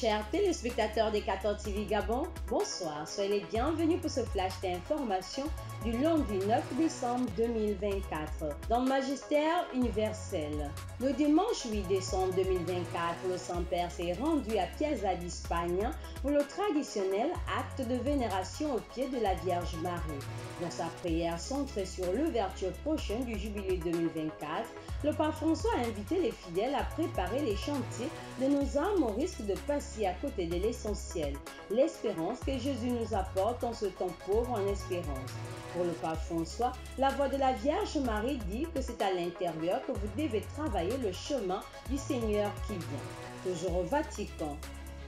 Chers téléspectateurs des 14 TV Gabon, bonsoir, soyez les bienvenus pour ce flash d'information du lundi 9 décembre 2024 dans le Magistère universel. Le dimanche 8 décembre 2024, le Saint-Père s'est rendu à Piazza di Spagna pour le traditionnel acte de vénération au pied de la Vierge Marie. Dans sa prière centrée sur l'ouverture prochaine du Jubilé 2024, le pape François a invité les fidèles à préparer les chantiers de nos âmes au risque de passer à côté de l'essentiel, l'espérance que Jésus nous apporte en ce temps pauvre en espérance. Pour le pape François, la voix de la Vierge Marie dit que c'est à l'intérieur que vous devez travailler le chemin du Seigneur qui vient. Toujours au Vatican.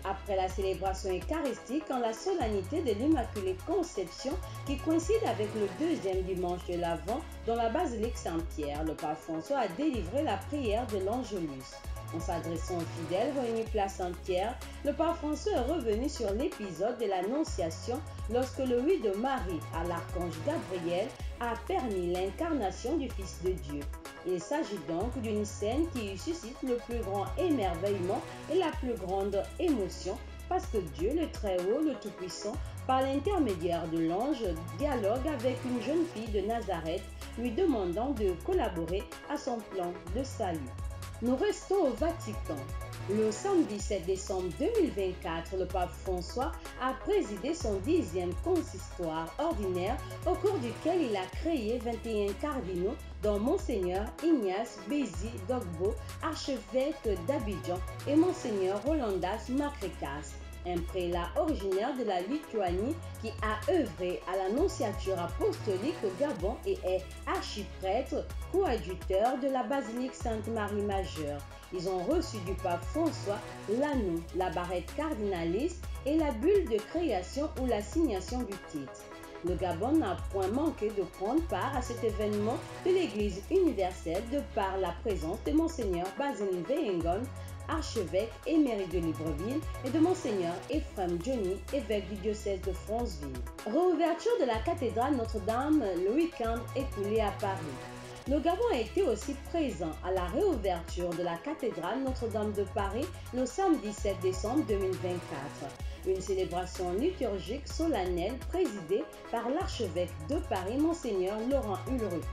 Après la célébration eucharistique en la solennité de l'Immaculée Conception qui coïncide avec le deuxième dimanche de l'Avent dans la basilique Saint-Pierre, le pape François a délivré la prière de l'Angelus. En s'adressant aux fidèles réunis place Saint-Pierre, le pape François est revenu sur l'épisode de l'Annonciation lorsque le oui de Marie à l'archange Gabriel a permis l'incarnation du Fils de Dieu. Il s'agit donc d'une scène qui suscite le plus grand émerveillement et la plus grande émotion parce que Dieu, le Très-Haut, le Tout-Puissant, par l'intermédiaire de l'ange, dialogue avec une jeune fille de Nazareth, lui demandant de collaborer à son plan de salut. Nous restons au Vatican. Le samedi 7 décembre 2024, le pape François a présidé son 10e consistoire ordinaire au cours duquel il a créé 21 cardinaux dont Monseigneur Ignace Bézi Dogbo, archevêque d'Abidjan, et Monseigneur Rolandas Macrécas, un prélat originaire de la Lituanie qui a œuvré à l'annonciature apostolique au Gabon et est archiprêtre coadjuteur de la basilique Sainte-Marie Majeure. Ils ont reçu du pape François l'anneau, la barrette cardinaliste et la bulle de création ou l'assignation du titre. Le Gabon n'a point manqué de prendre part à cet événement de l'Église universelle de par la présence de Monseigneur Basile Veyengon, archevêque émérite de Libreville, et de Monseigneur Ephraim Johnny, évêque du diocèse de Franceville. Réouverture de la cathédrale Notre-Dame le week-end écoulé à Paris. Le Gabon a été aussi présent à la réouverture de la cathédrale Notre-Dame de Paris le samedi 7 décembre 2024. Une célébration liturgique solennelle présidée par l'archevêque de Paris, Monseigneur Laurent Ulrich.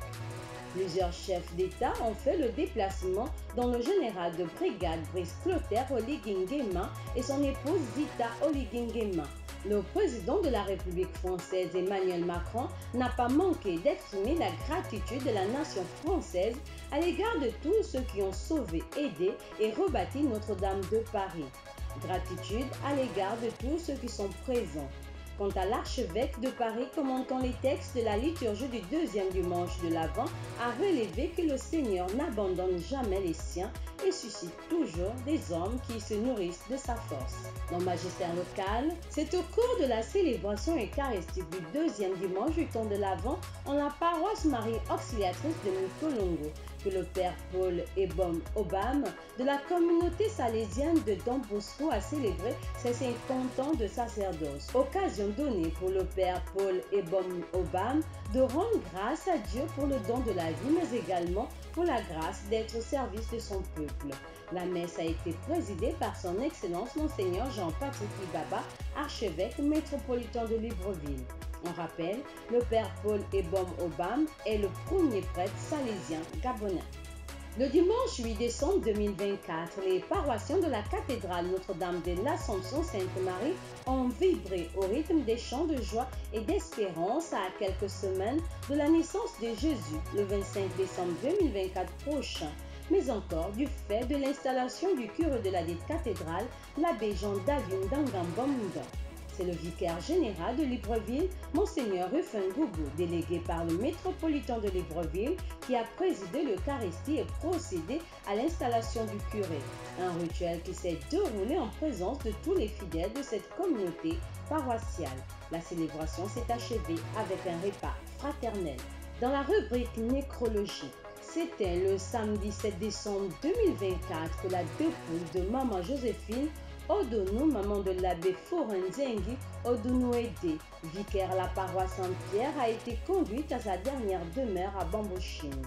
Plusieurs chefs d'État ont fait le déplacement dont le général de brigade Brice Clotaire Oligui-Nguema et son épouse Zita Oligui-Nguema. Le président de la République française Emmanuel Macron n'a pas manqué d'exprimer la gratitude de la nation française à l'égard de tous ceux qui ont sauvé, aidé et rebâti Notre-Dame de Paris. Gratitude à l'égard de tous ceux qui sont présents. Quant à l'archevêque de Paris commentant les textes de la liturgie du deuxième dimanche de l'Avent, a relevé que le Seigneur n'abandonne jamais les siens et suscite toujours des hommes qui se nourrissent de sa force. Dans le magistère local, c'est au cours de la célébration eucharistique du deuxième dimanche du temps de l'Avent en la paroisse Marie Auxiliatrice de Mikolongo que le Père Paul Ebom Obam de la communauté salésienne de Don Bosco a célébré ses 50 ans de sacerdoce. Occasion donnée pour le Père Paul Ebom Obam de rendre grâce à Dieu pour le don de la vie, mais également pour la grâce d'être au service de son peuple. La messe a été présidée par son Excellence Monseigneur Jean-Patrick Libaba, archevêque métropolitain de Libreville. On rappelle, le Père Paul Ebom Obam est le premier prêtre salésien gabonais. Le dimanche 8 décembre 2024, les paroissiens de la cathédrale Notre-Dame de l'Assomption Sainte-Marie ont vibré au rythme des chants de joie et d'espérance à quelques semaines de la naissance de Jésus, le 25 décembre 2024 prochain, mais encore du fait de l'installation du curé de la dite cathédrale, l'abbé Jean-David Ndangambamouda. C'est le vicaire général de Libreville, Monseigneur Rufin Goubou, délégué par le métropolitain de Libreville, qui a présidé l'Eucharistie et procédé à l'installation du curé. Un rituel qui s'est déroulé en présence de tous les fidèles de cette communauté paroissiale. La célébration s'est achevée avec un repas fraternel. Dans la rubrique nécrologique, c'était le samedi 7 décembre 2024 que la dépouille de Maman Joséphine Odonou, maman de l'abbé Forenzengi Odonou-Edé, vicaire à la paroisse Saint-Pierre, a été conduite à sa dernière demeure à Bambochine.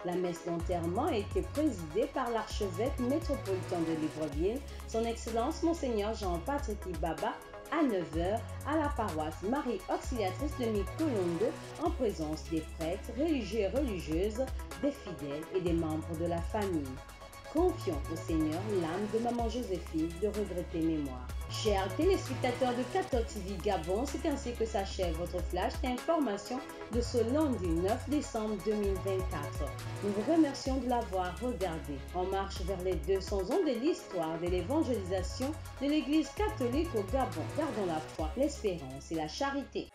La messe d'enterrement a été présidée par l'archevêque métropolitain de Libreville, son Excellence Monseigneur Jean-Patrick Baba, à 9 h à la paroisse Marie Auxiliatrice de Mikolonde, en présence des prêtres, religieux et religieuses, des fidèles et des membres de la famille. Confions au Seigneur l'âme de Maman Joséphine de regrettée mémoire. Chers téléspectateurs de 14 TV Gabon, c'est ainsi que s'achève votre flash d'information de ce lundi 9 décembre 2024. Nous vous remercions de l'avoir regardé. On marche vers les 200 ans de l'histoire de l'évangélisation de l'Église catholique au Gabon. Gardons la foi, l'espérance et la charité.